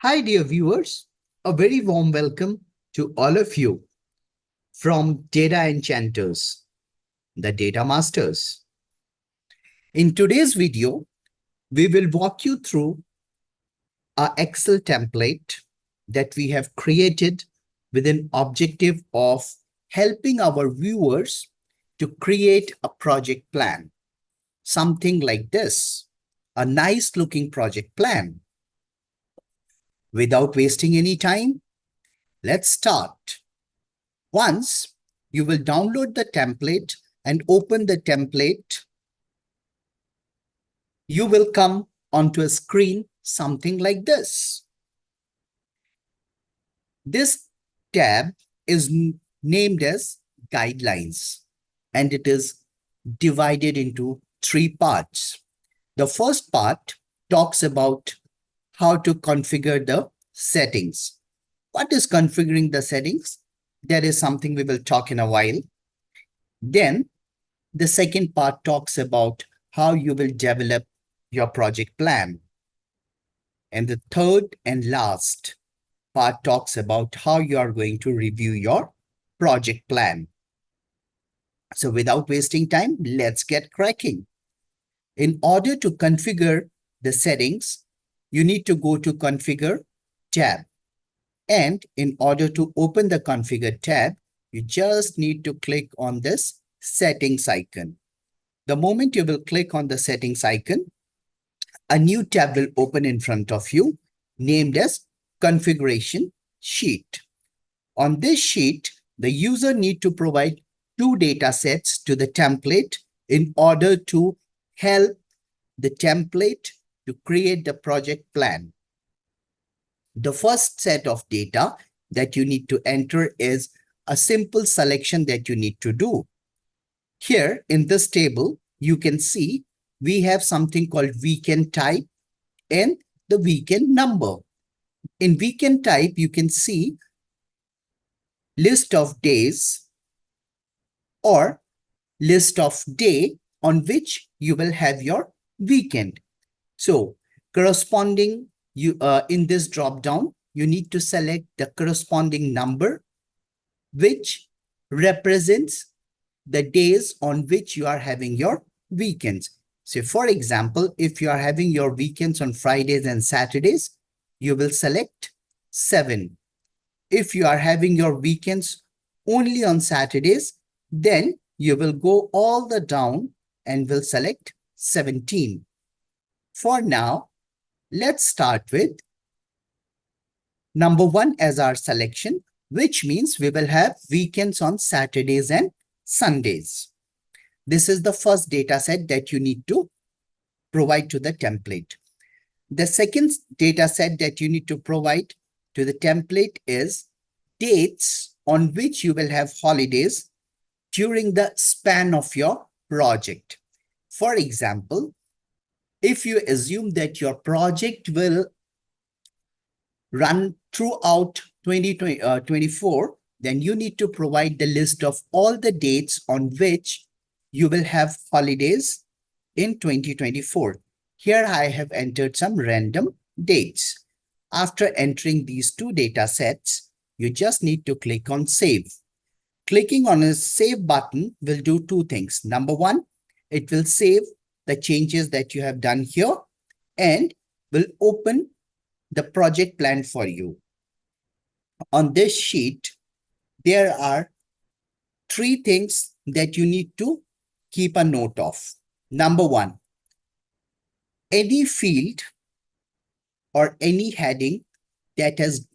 Hi, dear viewers. A very warm welcome to all of you from Data Enchanters, the Data Masters. In today's video, we will walk you through our Excel template that we have created with an objective of helping our viewers to create a project plan. Something like this, a nice looking project plan. Without wasting any time, let's start. Once you will download the template and open the template, you will come onto a screen something like this. This tab is named as Guidelines, and it is divided into three parts. The first part talks about how to configure the settings. What is configuring the settings? That is something we will talk in a while. Then the second part talks about how you will develop your project plan. And the third and last part talks about how you are going to review your project plan. So without wasting time, let's get cracking. In order to configure the settings, you need to go to Configure tab. And in order to open the Configure tab, you just need to click on this settings icon. The moment you will click on the settings icon, a new tab will open in front of you named as Configuration Sheet. On this sheet, the user need to provide two data sets to the template in order to help the template to create the project plan. The first set of data that you need to enter is a simple selection that you need to do. Here in this table, you can see we have something called weekend type and the weekend number. In weekend type, you can see list of days or list of day on which you will have your weekend. So corresponding in this drop down, you need to select the corresponding number which represents the days on which you are having your weekends. So for example, if you are having your weekends on Fridays and Saturdays, you will select 7. If you are having your weekends only on Saturdays, then you will go all the down and will select 17. For now, let's start with number 1 as our selection, which means we will have weekends on Saturdays and Sundays. This is the first data set that you need to provide to the template. The second data set that you need to provide to the template is dates on which you will have holidays during the span of your project. For example, if you assume that your project will run throughout 2024, then you need to provide the list of all the dates on which you will have holidays in 2024. Here I have entered some random dates. After entering these two data sets, you just need to click on Save. Clicking on a Save button will do two things. Number one, it will save the changes that you have done here and will open the project plan for you. On this sheet, there are three things that you need to keep a note of. Number one, any field or any heading that has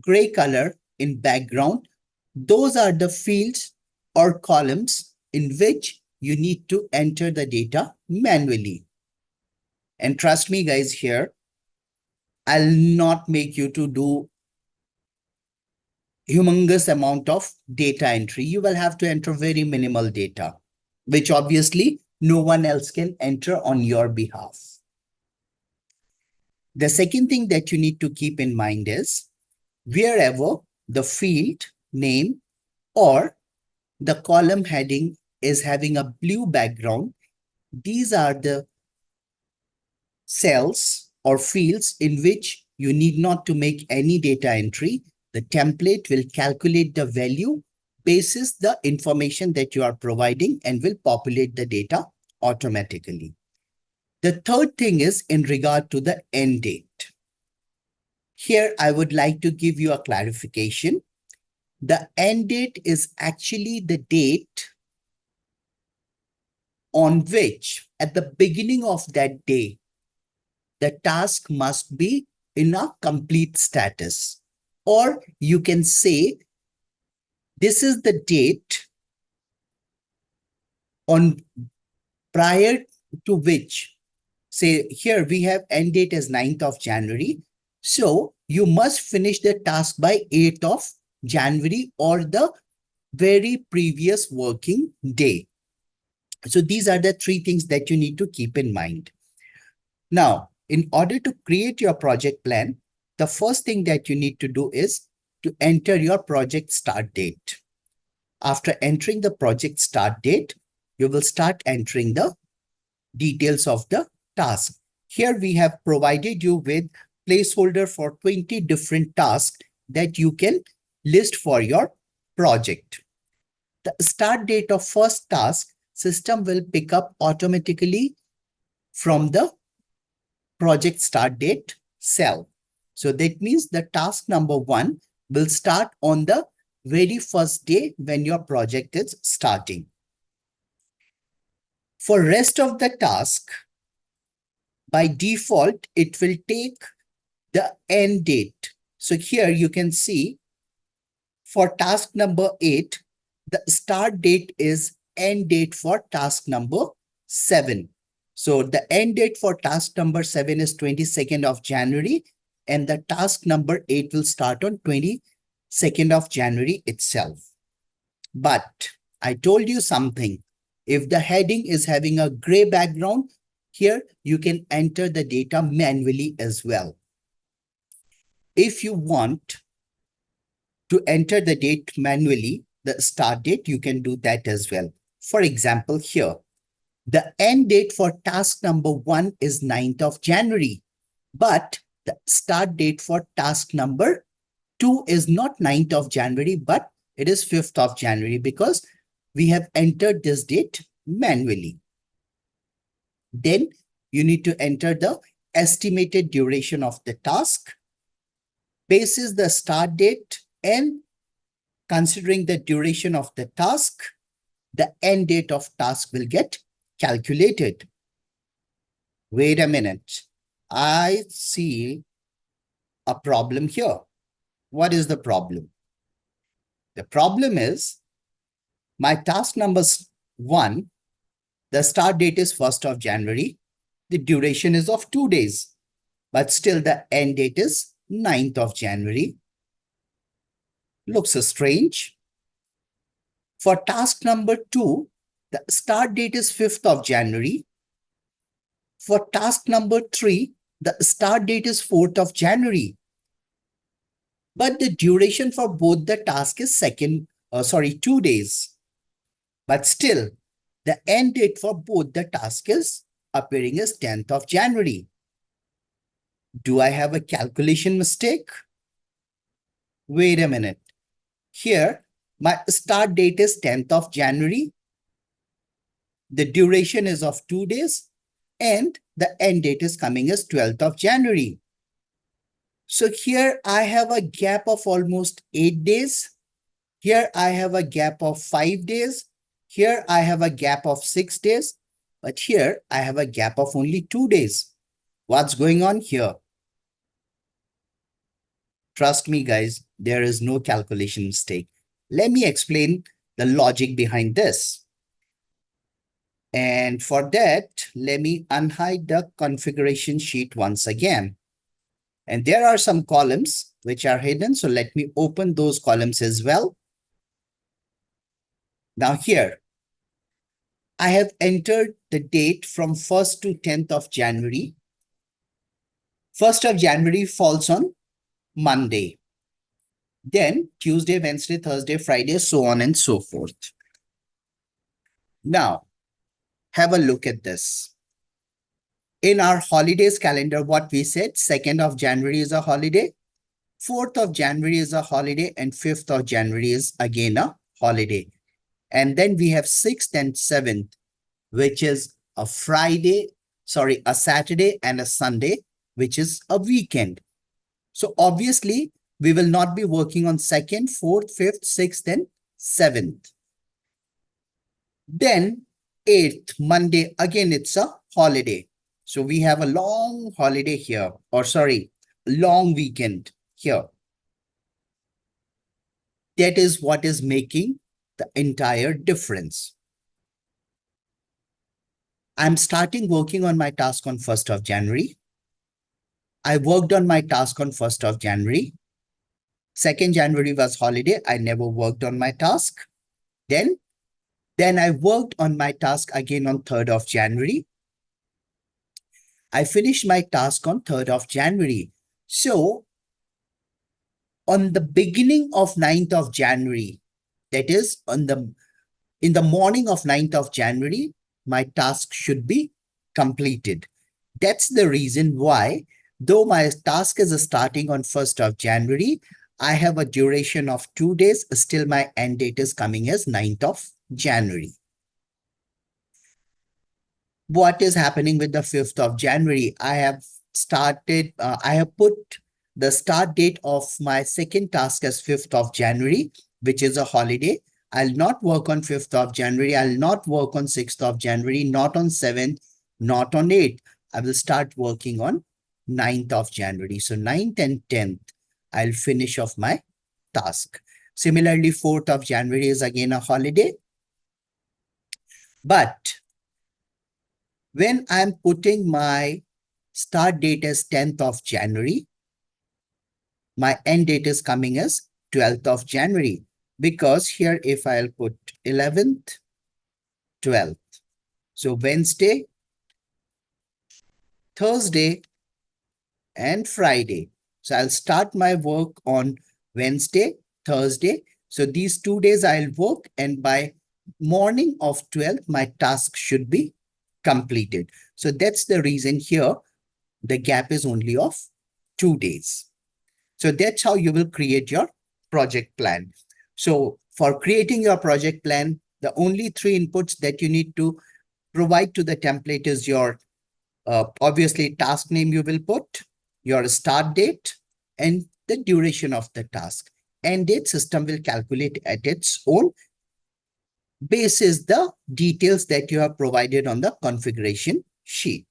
gray color in background, those are the fields or columns in which you need to enter the data manually. And trust me, guys, here, I'll not make you to do humongous amount of data entry. You will have to enter very minimal data, which obviously no one else can enter on your behalf. The second thing that you need to keep in mind is wherever the field name or the column heading is having a blue background, these are the cells or fields in which you need not to make any data entry. The template will calculate the value basis the information that you are providing and will populate the data automatically. The third thing is in regard to the end date. Here, I would like to give you a clarification. The end date is actually the date on which, at the beginning of that day, the task must be in a complete status. Or you can say, this is the date on prior to which, say here we have end date as 9th of January. So you must finish the task by 8th of January or the very previous working day. So these are the three things that you need to keep in mind. Now, in order to create your project plan, the first thing that you need to do is to enter your project start date. After entering the project start date, you will start entering the details of the task. Here we have provided you with placeholder for 20 different tasks that you can list for your project. The start date of first task, system will pick up automatically from the project start date cell. So that means the task number 1 will start on the very first day when your project is starting. For rest of the task, by default, it will take the end date. So here you can see for task number 8, the start date is end date for task number 7. So the end date for task number 7 is 22nd of January, and the task number 8 will start on 22nd of January itself. But I told you something. If the heading is having a gray background, here you can enter the data manually as well. If you want to enter the date manually, the start date, you can do that as well. For example, here, the end date for task number 1 is 9th of January, but the start date for task number 2 is not 9th of January, but it is 5th of January because we have entered this date manually. Then you need to enter the estimated duration of the task. Basis the start date and considering the duration of the task, the end date of task will get calculated. Wait a minute. I see a problem here. What is the problem? The problem is my task number 1, the start date is 1st of January. The duration is of 2 days, but still the end date is 9th of January. Looks strange. For task number 2, the start date is 5th of January. For task number 3, the start date is 4th of January. But the duration for both the task is 2 days. But still, the end date for both the task is appearing as 10th of January. Do I have a calculation mistake? Wait a minute. Here, my start date is 10th of January. The duration is of 2 days and the end date is coming as 12th of January. So here I have a gap of almost 8 days. Here I have a gap of 5 days. Here I have a gap of 6 days. But here I have a gap of only 2 days. What's going on here? Trust me, guys, there is no calculation mistake. Let me explain the logic behind this. And for that, let me unhide the configuration sheet once again. And there are some columns which are hidden. So let me open those columns as well. Now here, I have entered the date from 1st to 10th of January. 1st of January falls on Monday. Then Tuesday, Wednesday, Thursday, Friday, so on and so forth. Now, have a look at this. In our holidays calendar, what we said, 2nd of January is a holiday, 4th of January is a holiday, and 5th of January is again a holiday. And then we have 6th and 7th, which is a a Saturday and a Sunday, which is a weekend. So obviously, we will not be working on 2nd, 4th, 5th, 6th, and 7th. Then 8th, Monday, again, it's a holiday. So we have a long holiday here, or sorry, long weekend here. That is what is making the entire difference. I'm starting working on my task on 1st of January. I worked on my task on 1st of January. 2nd January was holiday. I never worked on my task. Then I worked on my task again on 3rd of January. I finished my task on 3rd of January. So on the beginning of 9th of January, that is in the morning of 9th of January, my task should be completed. That's the reason why, though my task is starting on 1st of January, I have a duration of 2 days, still my end date is coming as 9th of January. What is happening with the 5th of January? I have put the start date of my second task as 5th of January, which is a holiday. I'll not work on 5th of January. I'll not work on 6th of January, not on 7th, not on 8th. I will start working on 9th of January. So 9th and 10th, I'll finish off my task. Similarly, 4th of January is again a holiday. But when I'm putting my start date as 10th of January, my end date is coming as 12th of January. Because here, if I'll put 11th, 12th. So Wednesday, Thursday, and Friday. So I'll start my work on Wednesday, Thursday. So these 2 days I'll work, and by morning of 12th, my task should be completed. So that's the reason here, the gap is only of 2 days. So that's how you will create your project plan. So for creating your project plan, the only 3 inputs that you need to provide to the template is your obviously task name you will put, your start date, and the duration of the task. End date system will calculate at its own basis the details that you have provided on the configuration sheet.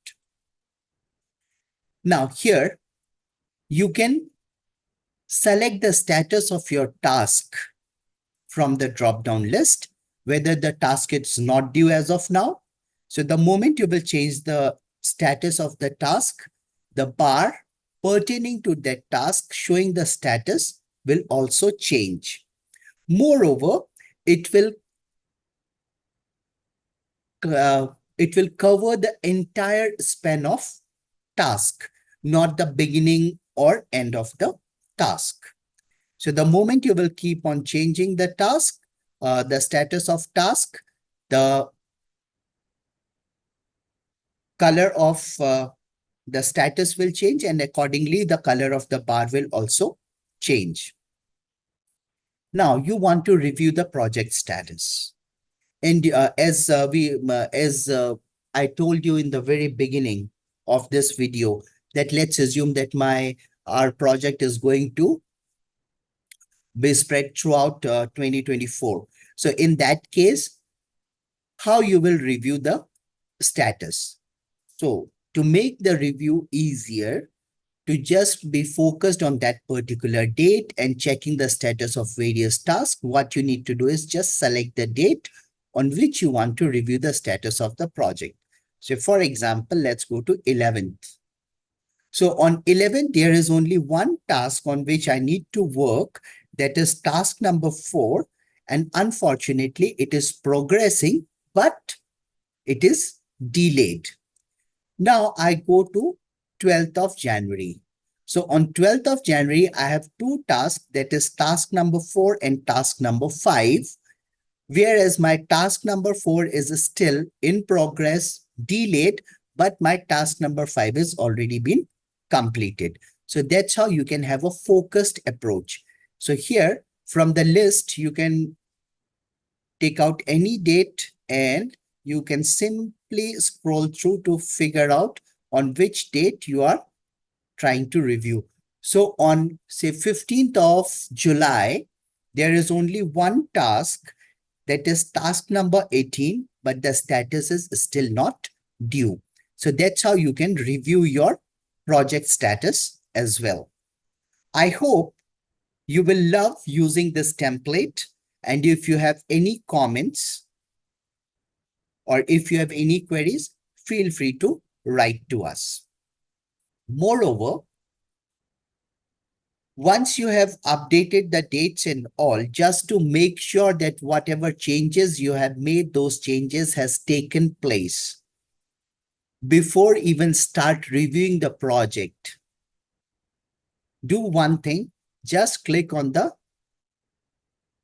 Now here, you can select the status of your task from the drop-down list, whether the task is not due as of now. So the moment you will change the status of the task, the bar pertaining to that task showing the status will also change. Moreover, it will cover the entire span of task, not the beginning or end of the task. So the moment you will keep on changing the task, the status of task, the color of the status will change, and accordingly, the color of the bar will also change. Now you want to review the project status. And as I told you in the very beginning of this video, that let's assume that our project is going to be spread throughout 2024. So in that case, how you will review the status? So to make the review easier, to just be focused on that particular date and checking the status of various tasks, what you need to do is just select the date on which you want to review the status of the project. So for example, let's go to 11th. So on 11th, there is only one task on which I need to work, that is task number 4. And unfortunately, it is progressing, but it is delayed. Now I go to 12th of January. So on 12th of January, I have 2 tasks, that is task number 4 and task number 5. Whereas my task number 4 is still in progress, delayed, but my task number 5 is already been completed. So that's how you can have a focused approach. So here from the list, you can take out any date and you can simply scroll through to figure out on which date you are trying to review. So on say 15th of July, there is only one task, that is task number 18, but the status is still not due. So that's how you can review your project status as well. I hope you will love using this template. And if you have any comments or if you have any queries, feel free to write to us. Moreover, once you have updated the dates and all, just to make sure that whatever changes you have made, those changes has taken place before even start reviewing the project, do one thing, just click on the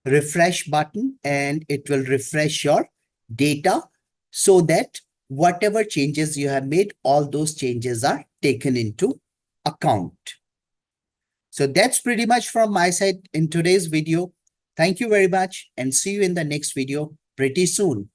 refresh button and it will refresh your data so that whatever changes you have made, all those changes are taken into account. So that's pretty much from my side in today's video. Thank you very much and see you in the next video pretty soon.